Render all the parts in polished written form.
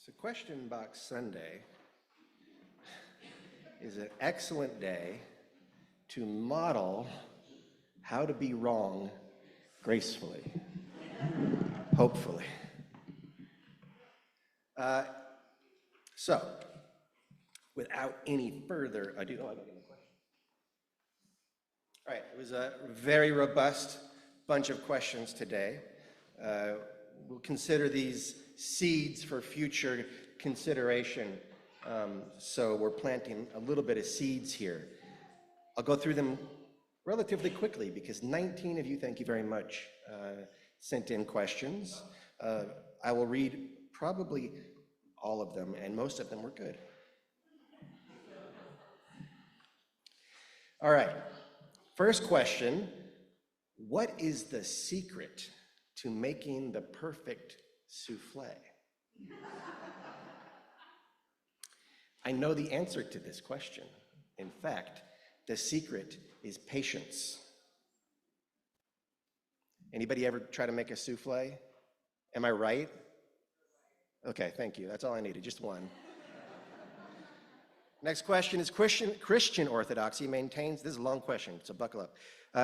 So Question Box Sunday is an excellent day to model how to be wrong gracefully, hopefully. So, without any further ado, I got any questions? All right, it was a very robust bunch of questions today. We'll consider these seeds for future consideration. So we're planting a little bit of seeds here. I'll go through them relatively quickly because 19 of you, thank you very much, sent in questions. I will read probably all of them, and most of them were good. All right, first question, what is the secret to making the perfect souffle? I know the answer to this question. In fact, the secret is patience. Anybody ever try to make a souffle? Am I right? Okay, thank you. That's all I needed, just one. Next question is Christian orthodoxy maintains, this is a long question, so buckle up,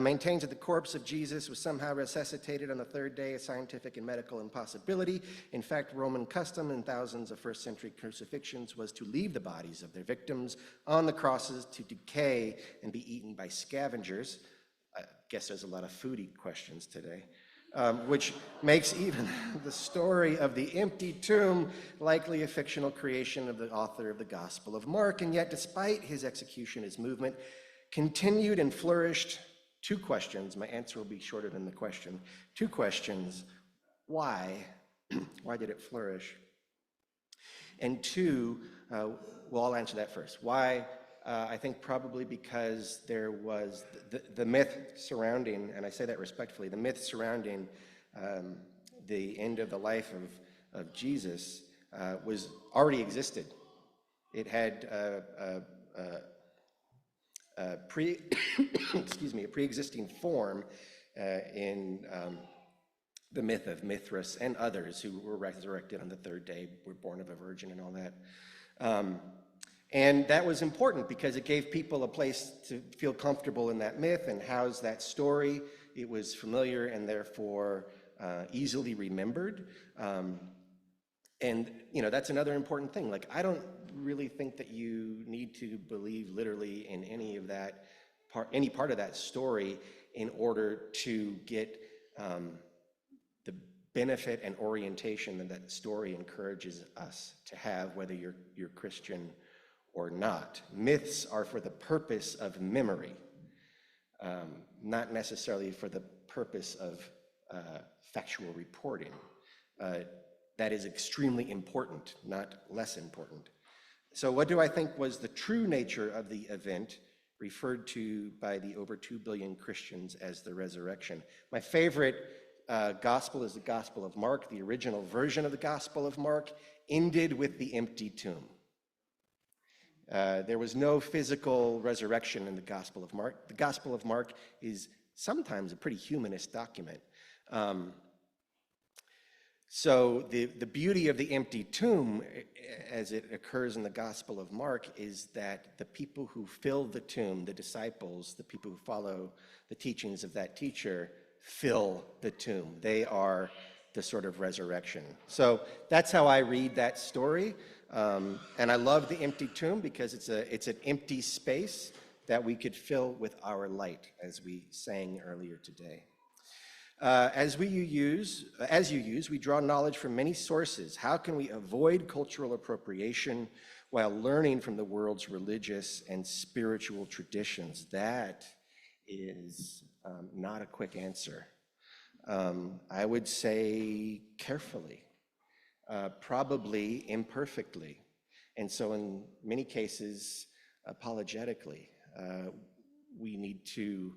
maintains that the corpse of Jesus was somehow resuscitated on the third day, a scientific and medical impossibility. In fact, Roman custom in thousands of first century crucifixions was to leave the bodies of their victims on the crosses to decay and be eaten by scavengers. I guess there's a lot of foodie questions today. Which makes even the story of the empty tomb likely a fictional creation of the author of the Gospel of Mark. And yet, despite his execution, his movement continued and flourished. Two questions. My answer will be shorter than the question. Two questions. Why? Why did it flourish? And two, well, I'll answer that first. Why? I think probably because there was the myth surrounding, and I say that respectfully, the myth surrounding the end of the life of Jesus was already existed. It had a pre-existing form in the myth of Mithras and others who were resurrected on the third day, were born of a virgin and all that. And that was important because it gave people a place to feel comfortable in that myth and house that story. It was familiar and therefore easily remembered. And that's another important thing. Like, I don't really think that you need to believe literally in any of that any part of that story in order to get the benefit and orientation that that story encourages us to have, whether you're Christian or not. Myths are for the purpose of memory, not necessarily for the purpose of factual reporting. That is extremely important, not less important. So what do I think was the true nature of the event referred to by the over 2 billion Christians as the resurrection? My favorite gospel is the Gospel of Mark. The original version of the Gospel of Mark ended with the empty tomb. There was no physical resurrection in the Gospel of Mark. The Gospel of Mark is sometimes a pretty humanist document. So the beauty of the empty tomb, as it occurs in the Gospel of Mark, is that the people who fill the tomb, the disciples, the people who follow the teachings of that teacher, fill the tomb. They are the sort of resurrection. So that's how I read that story. And I love the empty tomb because it's an empty space that we could fill with our light, as we sang earlier today. As you use, we draw knowledge from many sources. How can we avoid cultural appropriation while learning from the world's religious and spiritual traditions? That is not a quick answer. I would say carefully. Probably imperfectly, and so in many cases, apologetically. We need to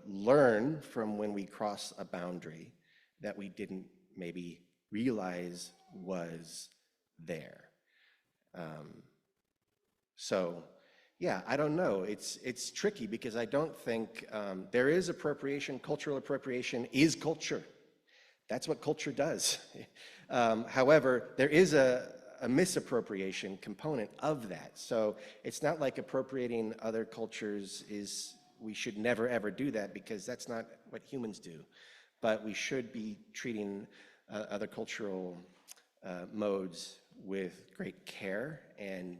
learn from when we cross a boundary that we didn't maybe realize was there. So, yeah, I don't know. It's tricky because I don't think there is appropriation. Cultural appropriation is culture. That's what culture does. However, there is a a misappropriation component of that. So it's not like appropriating other cultures is, we should never ever do that, because that's not what humans do. But we should be treating other cultural modes with great care and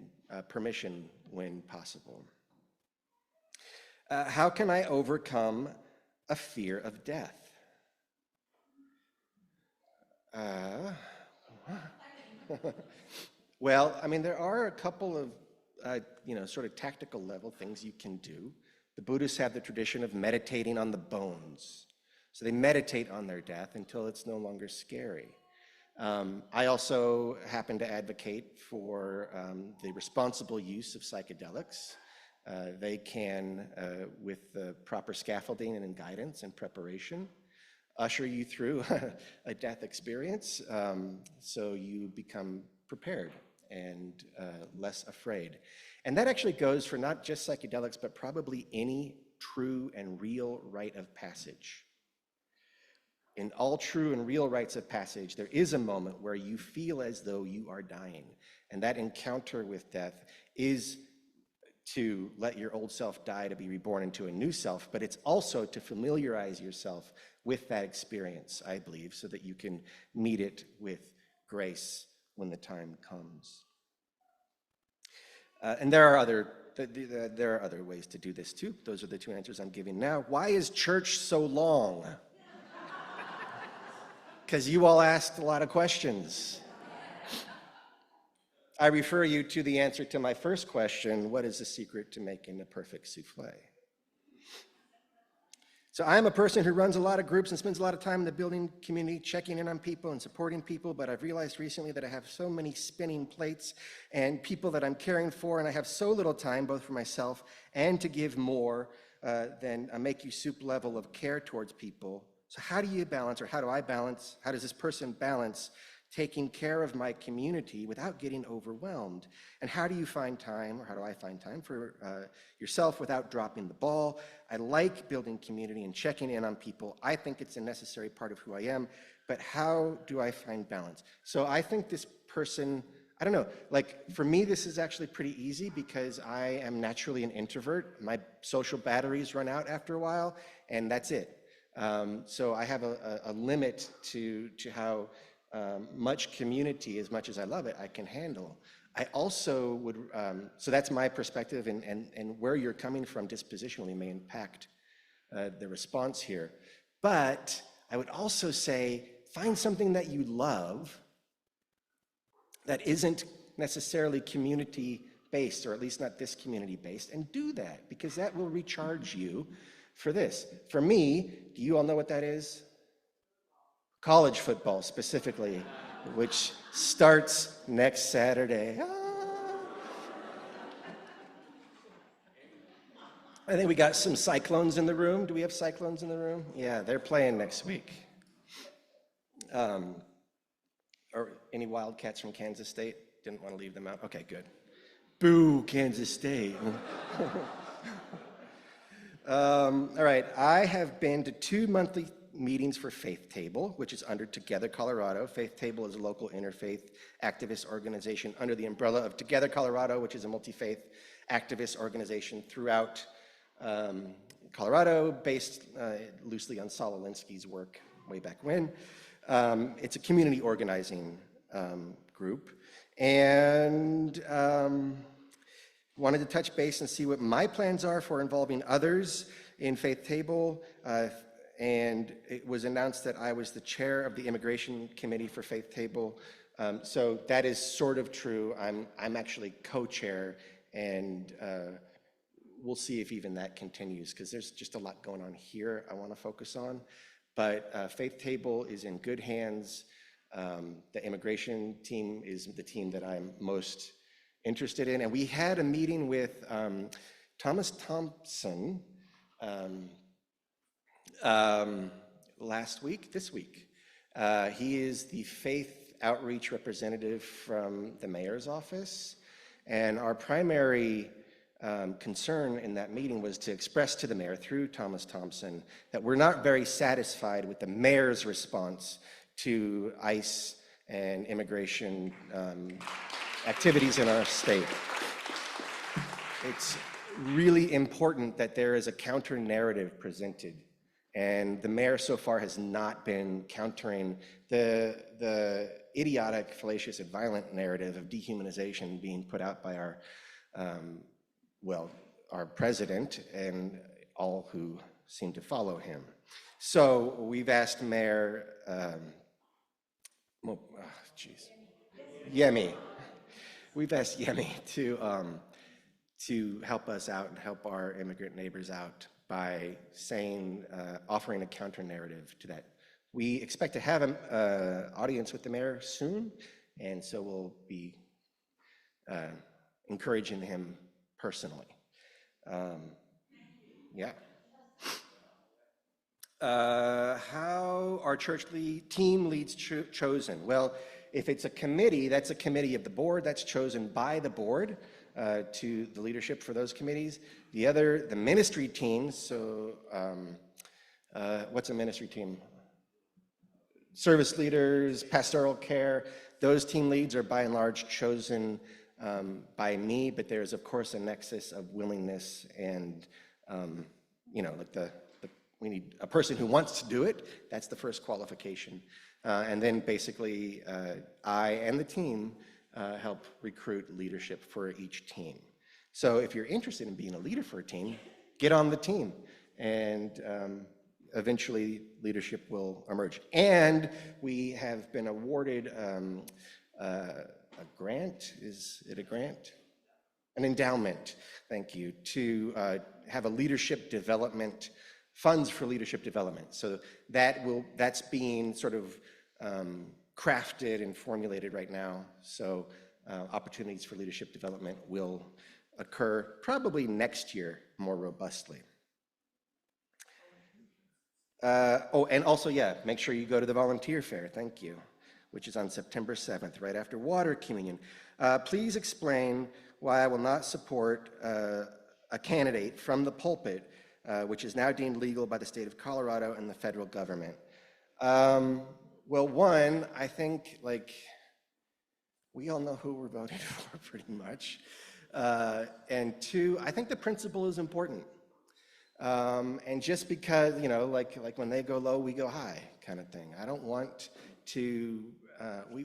permission when possible. How can I overcome a fear of death? Well, I mean, there are a couple of, sort of tactical level things you can do. The Buddhists have the tradition of meditating on the bones. So they meditate on their death until it's no longer scary. I also happen to advocate for the responsible use of psychedelics. They can, with the proper scaffolding and guidance and preparation, usher you through a death experience, so you become prepared and less afraid. And that actually goes for not just psychedelics, but probably any true and real rite of passage. In all true and real rites of passage, there is a moment where you feel as though you are dying. And that encounter with death is to let your old self die to be reborn into a new self, but it's also to familiarize yourself with that experience, I believe, so that you can meet it with grace when the time comes. And there are other ways to do this too. Those are the two answers I'm giving now. Why is church so long? Because you all asked a lot of questions. I refer you to the answer to my first question: what is the secret to making a perfect souffle? So I'm a person who runs a lot of groups and spends a lot of time in the building community, checking in on people and supporting people, but I've realized recently that I have so many spinning plates and people that I'm caring for, and I have so little time, both for myself and to give more than a make you soup level of care towards people. So how do you balance, or how do I balance, how does this person balance taking care of my community without getting overwhelmed? And how do you find time, or how do I find time for yourself without dropping the ball? I like building community and checking in on people. I think it's a necessary part of who I am, but how do I find balance? So I think this person, I don't know, like for me, this is actually pretty easy because I am naturally an introvert. My social batteries run out after a while, and that's it. So I have a limit to how much community, as much as I love it, I can handle. I also would, so that's my perspective, and where you're coming from dispositionally may impact the response here. But I would also say, find something that you love that isn't necessarily community-based, or at least not this community-based, and do that, because that will recharge you for this. For me, do you all know what that is? College football, specifically, which starts next Saturday. I think we got some Cyclones in the room. Do we have Cyclones in the room? Yeah, they're playing next week. Or any Wildcats from Kansas State? Didn't want to leave them out. Okay, good. Boo, Kansas State. All right, I have been to 2 monthly meetings for Faith Table, which is under Together Colorado. Faith Table is a local interfaith activist organization under the umbrella of Together Colorado, which is a multi-faith activist organization throughout Colorado, based loosely on Saul Alinsky's work way back when. It's a community organizing group, and wanted to touch base and see what my plans are for involving others in Faith Table. And it was announced that I was the chair of the Immigration Committee for Faith Table. So that is sort of true. I'm actually co-chair, and we'll see if even that continues, because there's just a lot going on here I want to focus on. But Faith Table is in good hands. The immigration team is the team that I'm most interested in. And we had a meeting with Thomas Thompson this week. He is the faith outreach representative from the mayor's office. And our primary concern in that meeting was to express to the mayor through Thomas Thompson that we're not very satisfied with the mayor's response to ICE and immigration activities in our state. It's really important that there is a counter narrative presented, and the mayor so far has not been countering the idiotic, fallacious, and violent narrative of dehumanization being put out by our, our president and all who seem to follow him. So we've asked Mayor, Yemi. We've asked Yemi to help us out and help our immigrant neighbors out by saying, offering a counter narrative to that. We expect to have an audience with the mayor soon, and so we'll be encouraging him personally. Yeah. How are church team leads chosen? Well, if it's a committee, that's a committee of the board that's chosen by the board to the leadership for those committees. The ministry teams, so what's a ministry team? Service leaders, pastoral care, those team leads are by and large chosen by me, but there's of course a nexus of willingness and, like we need a person who wants to do it. That's the first qualification. And then basically I and the team help recruit leadership for each team. So if you're interested in being a leader for a team, get on the team, and eventually leadership will emerge. And we have been awarded a grant, is it a grant? An endowment, thank you, to have a leadership development, funds for leadership development. So that's being sort of crafted and formulated right now. So opportunities for leadership development will occur probably next year more robustly. And also, make sure you go to the volunteer fair, thank you, which is on September 7th, right after water communion. Please explain why I will not support a candidate from the pulpit, which is now deemed legal by the state of Colorado and the federal government. Well, one, I think we all know who we're voting for pretty much. And two, I think the principle is important. And just because, like when they go low, we go high kind of thing. I don't want to,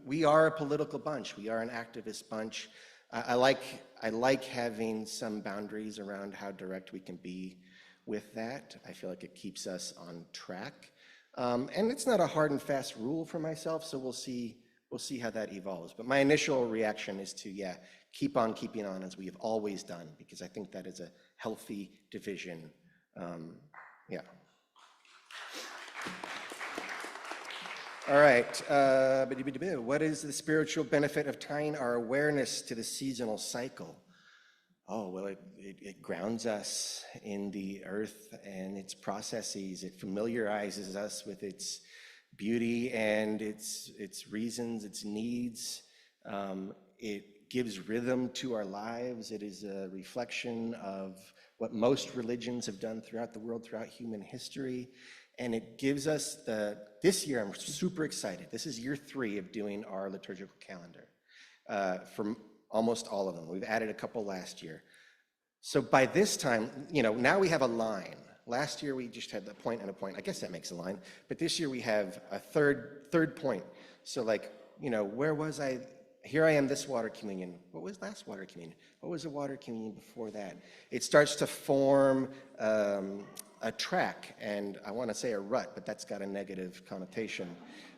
we are a political bunch. We are an activist bunch. I like having some boundaries around how direct we can be with that. I feel like it keeps us on track. And it's not a hard and fast rule for myself, so we'll see how that evolves. But my initial reaction is to, keep on keeping on as we have always done, because I think that is a healthy division. All right, what is the spiritual benefit of tying our awareness to the seasonal cycle? Oh, well, it grounds us in the earth and its processes. It familiarizes us with its beauty and its reasons, its needs. It gives rhythm to our lives. It is a reflection of what most religions have done throughout the world, throughout human history. And it gives us this year, I'm super excited. This is year 3 of doing our liturgical calendar for almost all of them. We've added a couple last year. So by this time, now we have a line. Last year we just had the point and a point. I guess that makes a line. But this year we have a third point. So where was I? Here I am this water communion. What was last water communion? What was the water communion before that? It starts to form a track, and I want to say a rut, but that's got a negative connotation.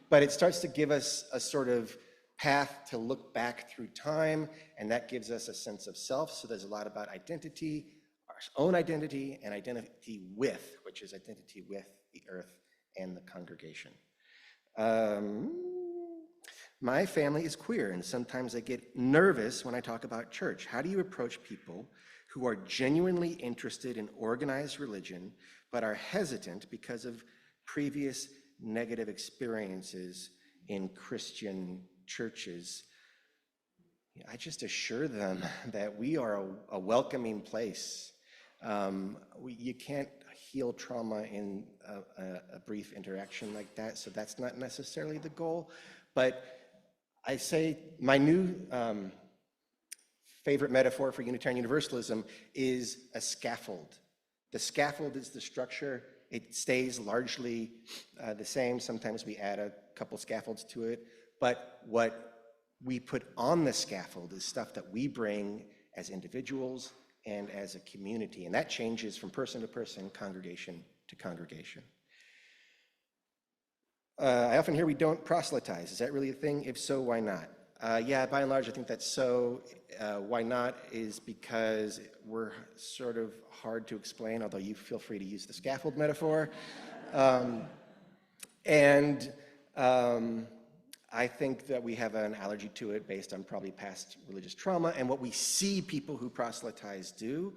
But it starts to give us a sort of path to look back through time, and that gives us a sense of self. So there's a lot about identity, our own identity, and identity with, which is identity with the earth and the congregation. My family is queer, and sometimes I get nervous when I talk about church. How do you approach people who are genuinely interested in organized religion, but are hesitant because of previous negative experiences in Christian churches? I just assure them that we are a welcoming place. You can't heal trauma in a brief interaction like that, so that's not necessarily the goal. But I say my new favorite metaphor for Unitarian Universalism is a scaffold. The scaffold is the structure. It stays largely the same. Sometimes we add a couple scaffolds to it. But what we put on the scaffold is stuff that we bring as individuals and as a community. And that changes from person to person, congregation to congregation. I often hear we don't proselytize. Is that really a thing? If so, why not? Yeah, by and large, I think that's so. Why not is because we're sort of hard to explain, although you feel free to use the scaffold metaphor. I think that we have an allergy to it based on probably past religious trauma and what we see people who proselytize do.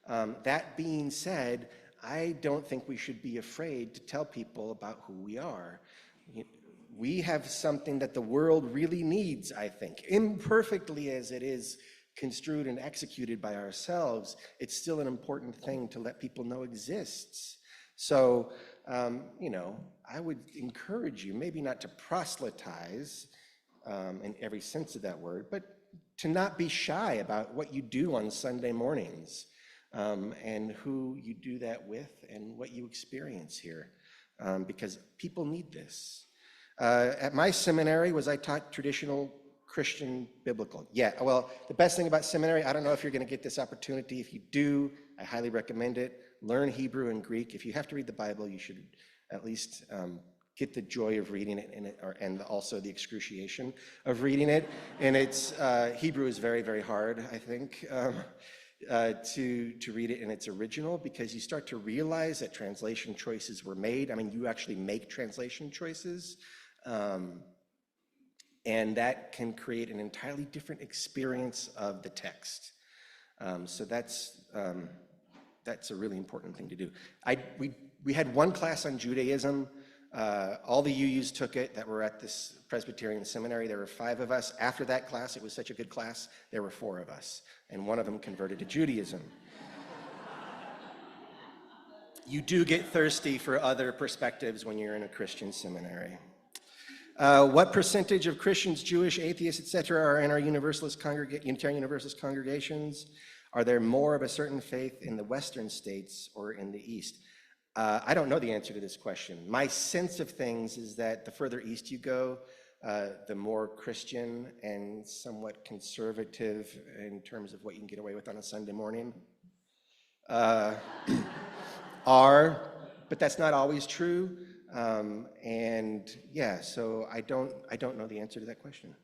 That being said, I don't think we should be afraid to tell people about who we are. We have something that the world really needs, I think. Imperfectly as it is construed and executed by ourselves, it's still an important thing to let people know exists. So, I would encourage you, maybe not to proselytize in every sense of that word, but to not be shy about what you do on Sunday mornings and who you do that with and what you experience here, because people need this. At my seminary, I taught traditional Christian biblical. Yeah, well, the best thing about seminary, I don't know if you're going to get this opportunity. If you do, I highly recommend it. Learn Hebrew and Greek. If you have to read the Bible, you should at least get the joy of reading it, and also the excruciation of reading it. And Hebrew is very, very hard, I think, to read it in its original, because you start to realize that translation choices were made. I mean, you actually make translation choices. And that can create an entirely different experience of the text. So that's a really important thing to do. We had one class on Judaism. All the UUs took it that were at this Presbyterian seminary. There were 5 of us. After that class, it was such a good class, there were 4 of us. And one of them converted to Judaism. You do get thirsty for other perspectives when you're in a Christian seminary. What percentage of Christians, Jewish, atheists, etc., are in our Unitarian Universalist congregations? Are there more of a certain faith in the Western states or in the East? I don't know the answer to this question. My sense of things is that the further east you go, the more Christian and somewhat conservative in terms of what you can get away with on a Sunday morning are, but that's not always true. And yeah, so I don't know the answer to that question.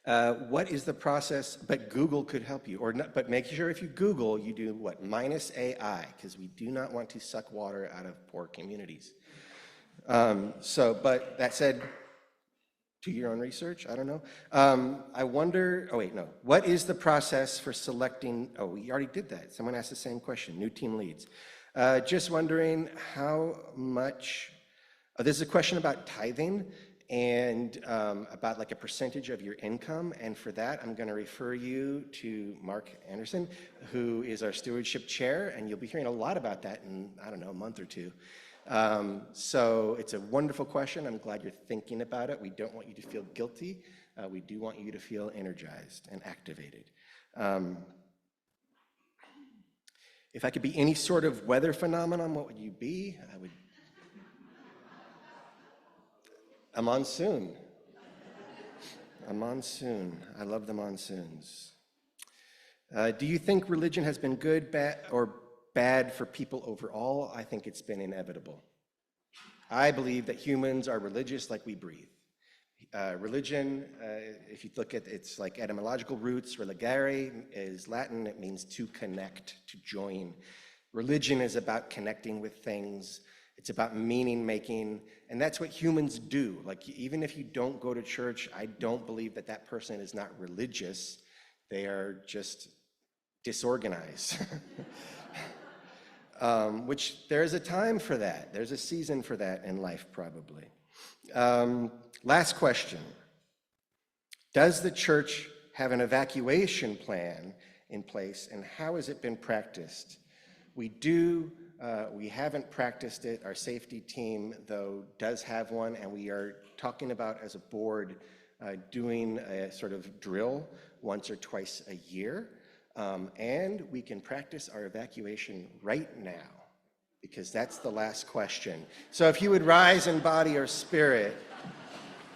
What is the process? But Google could help you, but make sure if you Google, you do what? -AI, because we do not want to suck water out of poor communities. But that said, do your own research, I don't know. I wonder, what is the process for selecting, we already did that. Someone asked the same question, new team leads. Just wondering how much, this is a question about tithing and about like a percentage of your income. And for that, I'm going to refer you to Mark Anderson, who is our stewardship chair. And you'll be hearing a lot about that in, I don't know, a month or two. So it's a wonderful question. I'm glad you're thinking about it. We don't want you to feel guilty. We do want you to feel energized and activated. If I could be any sort of weather phenomenon, what would you be? A monsoon. A monsoon. I love the monsoons. Do you think religion has been good, bad, or bad for people overall? I think it's been inevitable. I believe that humans are religious like we breathe. Religion, if you look at its like etymological roots, religare is Latin, it means to connect, to join. Religion is about connecting with things. It's about meaning making, and that's what humans do. Like, even if you don't go to church, I don't believe that that person is not religious. They are just disorganized. Which there's a time for that. There's a season for that in life, probably. Last question. Does the church have an evacuation plan in place, and how has it been practiced? We do. We haven't practiced it. Our safety team, though, does have one, and we are talking about, as a board, doing a sort of drill once or twice a year. And we can practice our evacuation right now, because that's the last question. So if you would rise in body or spirit,